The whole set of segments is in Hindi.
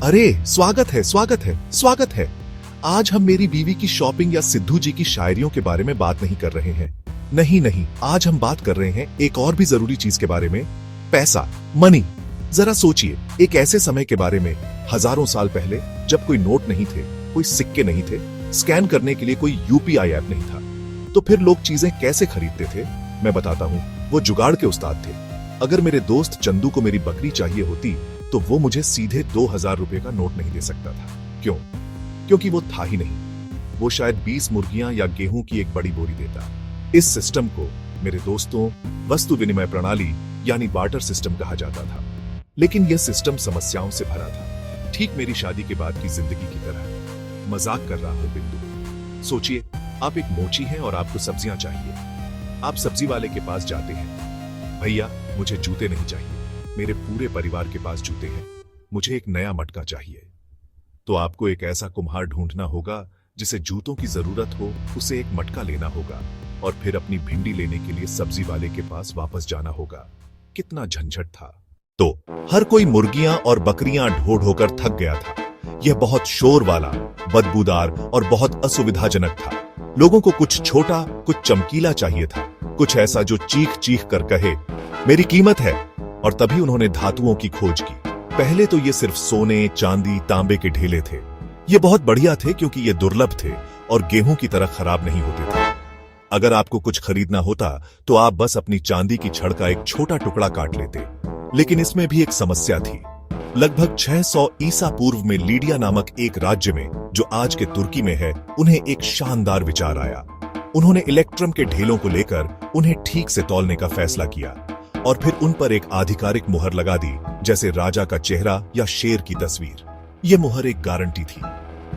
अरे स्वागत है, स्वागत है, स्वागत है। आज हम मेरी बीवी की शॉपिंग या सिद्धू जी की शायरियों के बारे में बात नहीं कर रहे हैं। नहीं नहीं, आज हम बात कर रहे हैं एक और भी जरूरी चीज के बारे में, पैसा, मनी। जरा सोचिए, एक ऐसे समय के बारे में, हजारों साल पहले, जब कोई नोट नहीं थे, कोई सिक्के नहीं थे, स्कैन करने के लिए कोई यूपीआई ऐप नहीं था, तो फिर लोग चीजें कैसे खरीदते थे? मैं बताता हूँ, वो जुगाड़ के उस्ताद थे। अगर मेरे दोस्त चंदू को मेरी बकरी चाहिए होती तो वो मुझे सीधे 2000 रुपए का नोट नहीं दे सकता था। क्यों? क्योंकि वो था ही नहीं। वो शायद 20 मुर्गियां या गेहूं की एक बड़ी बोरी देता। इस सिस्टम को मेरे दोस्तों वस्तु विनिमय प्रणाली यानी बार्टर सिस्टम कहा जाता था। लेकिन यह सिस्टम समस्याओं से भरा था, ठीक मेरी शादी के बाद की जिंदगी की तरह। मजाक कर रहा हूं बिंदु। सोचिए, आप एक मोची हैं और आपको सब्जियां चाहिए। आप सब्जी वाले के पास जाते हैं, भैया मुझे जूते नहीं चाहिए, मेरे पूरे परिवार के पास जूते हैं, मुझे एक नया मटका चाहिए। तो आपको एक ऐसा कुम्हार ढूंढना होगा जिसे जूतों की जरूरत हो, उसे एक मटका लेना होगा और फिर अपनी भिंडी लेने के लिए सब्जी वाले के पास वापस जाना होगा। कितना झंझट था। तो हर कोई मुर्गियां और बकरियां ढो ढोकर थक गया था। यह बहुत शोर वाला, बदबूदार और बहुत असुविधाजनक था। लोगों को कुछ छोटा, कुछ चमकीला चाहिए था, कुछ ऐसा जो चीख चीख कर कहे, मेरी कीमत है। और तभी उन्होंने धातुओं की खोज की। पहले तो ये सिर्फ सोने, चांदी, तांबे के ढेले थे। ये बहुत बढ़िया थे क्योंकि ये दुर्लभ थे और गेहूं की तरह खराब नहीं होते थे। अगर आपको कुछ खरीदना होता तो आप बस अपनी चांदी की छड़ का एक छोटा टुकड़ा काट लेते। लेकिन इसमें भी एक समस्या थी। लगभग 600 ईसा पूर्व में लीडिया नामक एक राज्य में, जो आज के तुर्की में है, उन्हें एक शानदार विचार आया। उन्होंने इलेक्ट्रम के ढेलों को लेकर उन्हें ठीक से तौलने का फैसला किया और फिर उन पर एक आधिकारिक मुहर लगा दी, जैसे राजा का चेहरा या शेर की तस्वीर। यह मुहर एक गारंटी थी।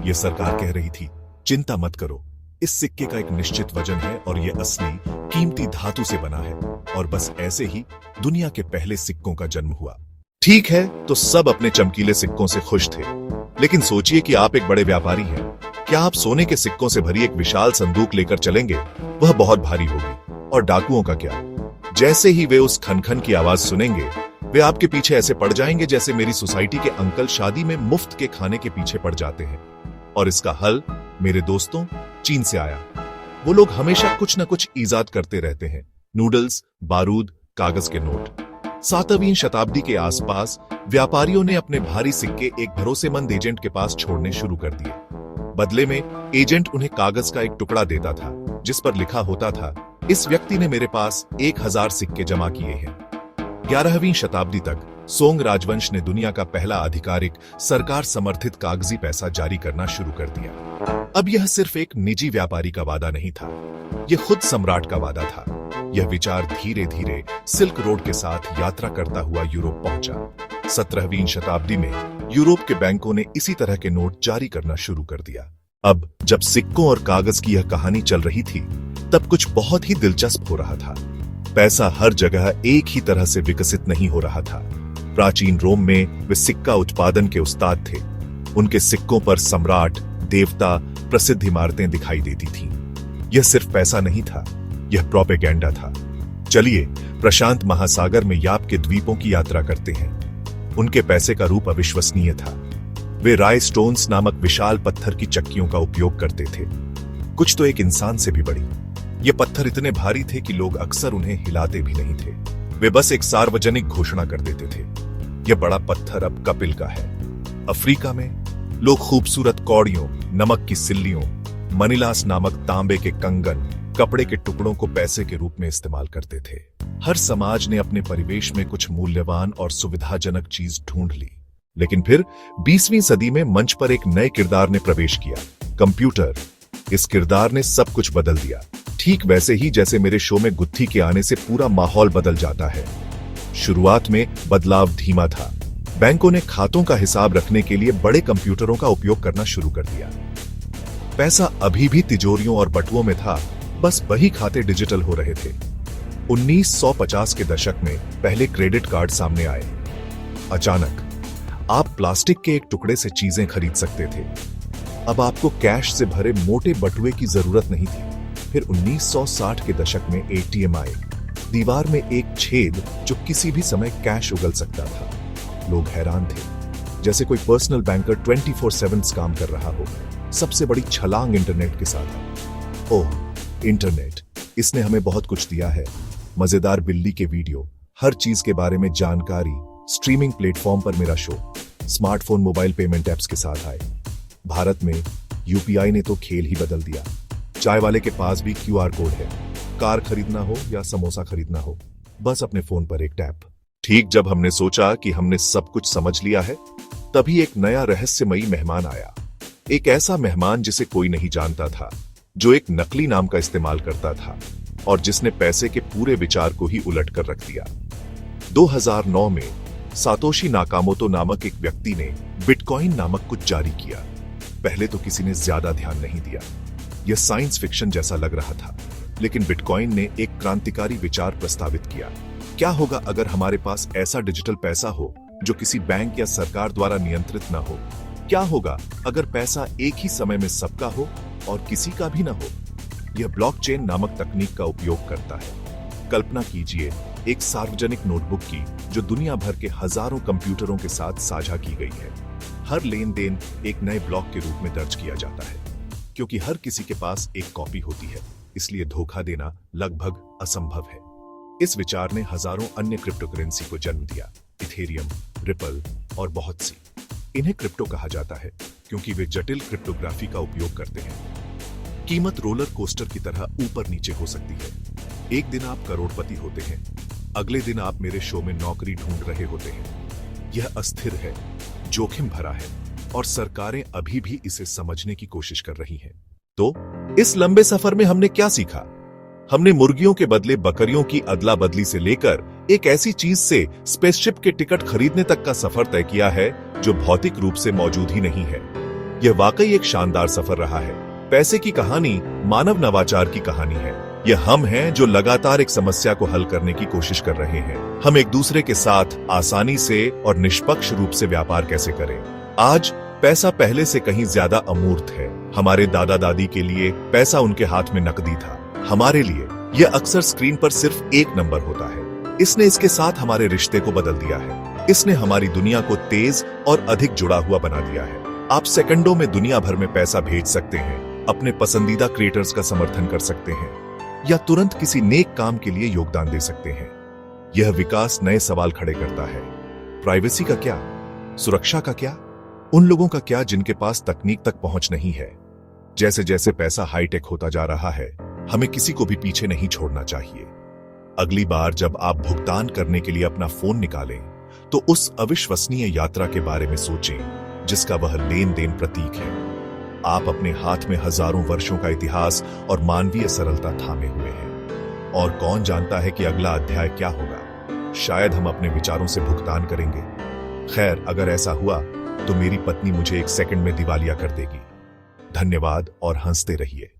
यह सरकार कह रही थी, चिंता मत करो, इस सिक्के का एक निश्चित वजन है और यह असली कीमती धातु से बना है। और बस ऐसे ही दुनिया के पहले सिक्कों का जन्म हुआ। ठीक है, तो सब अपने चमकीले सिक्कों से खुश थे। लेकिन सोचिए कि आप एक बड़े व्यापारी हैं। क्या आप सोने के सिक्कों से भरी एक विशाल संदूक लेकर चलेंगे? वह बहुत भारी होगी। और डाकुओं का क्या? जैसे ही वे उस खनखन की आवाज सुनेंगे, वे आपके पीछे ऐसे पड़ जाएंगे जैसे मेरी सोसाइटी के अंकल शादी में मुफ्त के खाने के पीछे पड़ जाते हैं। और इसका हल, मेरे दोस्तों, चीन से आया। वो लोग हमेशा कुछ न कुछ ईजाद करते रहते हैं। नूडल्स, बारूद, कागज के नोट। 7वीं शताब्दी के आसपास व्यापारियों ने अपने भारी सिक्के एक भरोसेमंद एजेंट के पास छोड़ने शुरू कर दिए। बदले में एजेंट उन्हें कागज का एक टुकड़ा देता था जिस पर लिखा होता था, इस व्यक्ति ने मेरे पास 1000 सिक्के जमा किए हैं। 11वीं शताब्दी तक सोंग राजवंश ने दुनिया का पहला आधिकारिक सरकार समर्थित कागजी पैसा जारी करना शुरू कर दिया। अब यह सिर्फ एक निजी व्यापारी का वादा नहीं था, यह खुद सम्राट का वादा था। यह विचार धीरे धीरे सिल्क रोड के साथ यात्रा करता हुआ यूरोप पहुंचा। 17वीं शताब्दी में यूरोप के बैंकों ने इसी तरह के नोट जारी करना शुरू कर दिया। अब जब सिक्कों और कागज की यह कहानी चल रही थी, तब कुछ बहुत ही दिलचस्प हो रहा था। पैसा हर जगह एक ही तरह से विकसित नहीं हो रहा था। प्राचीन रोम में वे सिक्का उत्पादन के उस्ताद थे। उनके सिक्कों पर सम्राट, देवता, प्रसिद्ध इमारतें दिखाई देती थीं। यह सिर्फ पैसा नहीं था, यह प्रोपेगेंडा था। चलिए प्रशांत महासागर में याप के द्वीपों की यात्रा करते हैं। उनके पैसे का रूप अविश्वसनीय था। वे राय स्टोन्स नामक विशाल पत्थर की चक्कियों का उपयोग करते थे, कुछ तो एक इंसान से भी बड़ी। ये पत्थर इतने भारी थे कि लोग अक्सर उन्हें हिलाते भी नहीं थे। वे बस एक सार्वजनिक घोषणा कर देते थे, यह बड़ा पत्थर अब कपिल का है। अफ्रीका में लोग खूबसूरत कौड़ियों, नमक की सिल्लियों, मनीलास नामक तांबे के कंगन, कपड़े के टुकड़ों को पैसे के रूप में इस्तेमाल करते थे। हर समाज ने अपने परिवेश में कुछ मूल्यवान और सुविधाजनक चीज ढूंढ ली। लेकिन फिर 20वीं सदी में मंच पर एक नए किरदार ने प्रवेश किया, कंप्यूटर। इस किरदार ने सब कुछ बदल दिया, ठीक वैसे ही जैसे मेरे शो में गुत्थी के आने से पूरा माहौल बदल जाता है। शुरुआत में बदलाव धीमा था। बैंकों ने खातों का हिसाब रखने के लिए बड़े कंप्यूटरों का उपयोग करना शुरू कर दिया। पैसा अभी भी तिजोरियों और बटुओं में था, बस वही खाते डिजिटल हो रहे थे। 1950 के दशक में पहले क्रेडिट कार्ड सामने आए। अचानक आप प्लास्टिक के एक टुकड़े से चीजें खरीद सकते थे। अब आपको कैश से भरे मोटे बटुए की जरूरत नहीं थी। फिर 1960 के दशक में एटीएम आए, दीवार में एक छेद जो किसी भी समय कैश उगल सकता था। लोग हैरान थे, जैसे कोई पर्सनल बैंकर 24/7 काम कर रहा हो। सबसे बड़ी छलांग इंटरनेट के साथ है। ओह इंटरनेट, इसने हमें बहुत कुछ दिया है। मजेदार बिल्ली के वीडियो, हर चीज के बारे में जानकारी, स्ट्रीमिंग प्लेटफॉर्म पर मेरा show, smartphone mobile payment apps के साथ आए। भारत में यूपीआई ने तो खेल ही बदल दिया। चाय वाले के पास भी क्यूआर कोड है। कार खरीदना हो या समोसा खरीदना हो, बस अपने फोन पर एक टैप। ठीक जब हमने सोचा कि हमने सब कुछ समझ लिया है, तभी एक नया रहस्यमयी मेहमान आया। एक ऐसा मेहमान जिसे कोई नहीं जानता था, जो एक नकली नाम का इस्तेमाल करता था और जिसने पैसे के पूरे विचार को ही उलट कर रख दिया। 2009 में सातोशी नाकामोटो नामक एक व्यक्ति ने बिटकॉइन नामक कुछ जारी किया। पहले तो किसी ने ज्यादा ध्यान नहीं दिया। यह साइंस फिक्शन जैसा लग रहा था, लेकिन बिटकॉइन ने एक क्रांतिकारी विचार प्रस्तावित किया। क्या होगा अगर हमारे पास ऐसा डिजिटल पैसा हो जो किसी बैंक या सरकार द्वारा नियंत्रित न हो? क्या होगा अगर पैसा एक ही समय में सबका हो और किसी का भी न हो? यह ब्लॉकचेन नामक तकनीक का उपयोग करता है। कल्पना कीजिए एक सार्वजनिक नोटबुक की, जो दुनिया भर के हजारों कंप्यूटरों के साथ साझा की गई है। हर लेन देन एक नए ब्लॉक के रूप में दर्ज किया जाता है। क्योंकि हर किसी के पास एक कॉपी होती है, इसलिए धोखा देना लगभग असंभव है। इस विचार ने हजारों अन्य क्रिप्टो करेंसी को जन्म दिया, इथेरियम, रिपल और बहुत सी। इन्हें क्रिप्टो कहा जाता है क्योंकि वे जटिल क्रिप्टोग्राफी का उपयोग करते हैं। कीमत रोलर कोस्टर की तरह ऊपर नीचे हो सकती है। एक दिन आप करोड़पति होते हैं, अगले दिन आप मेरे शो में नौकरी ढूंढ रहे होते हैं। यह अस्थिर है, जोखिम भरा है और सरकारें अभी भी इसे समझने की कोशिश कर रही हैं। तो इस लंबे सफर में हमने क्या सीखा? हमने मुर्गियों के बदले बकरियों की अदला बदली से लेकर एक ऐसी चीज से स्पेसशिप के टिकट खरीदने तक का सफर तय किया है जो भौतिक रूप से मौजूद ही नहीं है। यह वाकई एक शानदार सफर रहा है। पैसे की कहानी मानव नवाचार की कहानी है। यह हम हैं जो लगातार एक समस्या को हल करने की कोशिश कर रहे हैं। हम एक दूसरे के साथ आसानी से और निष्पक्ष रूप से व्यापार कैसे करें। आज पैसा पहले से कहीं ज्यादा अमूर्त है। हमारे दादा दादी के लिए पैसा उनके हाथ में नकदी था। हमारे लिए यह अक्सर स्क्रीन पर सिर्फ एक नंबर होता है। इसने इसके साथ हमारे रिश्ते को बदल दिया है। इसने हमारी दुनिया को तेज और अधिक जुड़ा हुआ बना दिया है। आप सेकंडों में दुनिया भर में पैसा भेज सकते हैं, अपने पसंदीदा क्रिएटर्स का समर्थन कर सकते हैं या तुरंत किसी नेक काम के लिए योगदान दे सकते हैं। यह विकास नए सवाल खड़े करता है। प्राइवेसी का क्या? सुरक्षा का क्या? उन लोगों का क्या जिनके पास तकनीक तक पहुंच नहीं है? जैसे जैसे पैसा हाईटेक होता जा रहा है, हमें किसी को भी पीछे नहीं छोड़ना चाहिए। अगली बार जब आप भुगतान करने के लिए अपना फोन निकालें, तो उस अविश्वसनीय यात्रा के बारे में सोचें जिसका वह लेन देन प्रतीक है। आप अपने हाथ में हजारों वर्षों का इतिहास और मानवीय सरलता थामे हुए हैं। और कौन जानता है कि अगला अध्याय क्या होगा? शायद हम अपने विचारों से भुगतान करेंगे। खैर, अगर ऐसा हुआ तो मेरी पत्नी मुझे 1 सेकंड में दिवालिया कर देगी। धन्यवाद और हंसते रहिए।